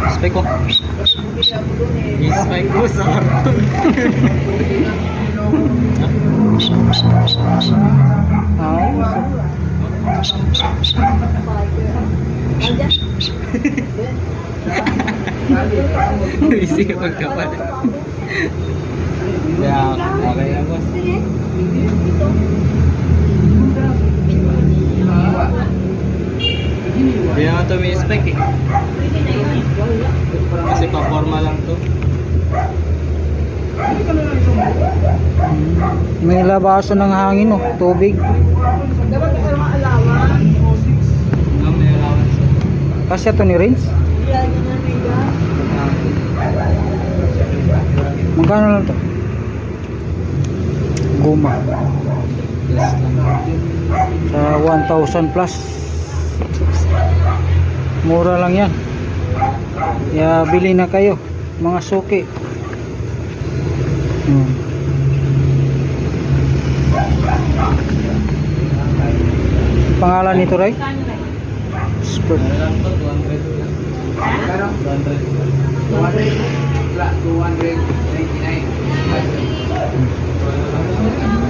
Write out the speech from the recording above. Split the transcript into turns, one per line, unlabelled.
Spike ko. Spike ko sa karton. Busy ka pagkapan. Ya, okay na boss. Hindi naman ito may spec eh. Kasi pa-forma lang to.
May labasan ng hangin, oh, tubig.
May allowance.
Kasi ito ni Renz. Magkano lang to? Guma.
Yes lang.
Sa 1,000 plus. Mura lang yan. Kaya bili na kayo, mga suki. Pangalan nito, Ray? Spurt.
Ano lang to? 200 lang. 200.
299.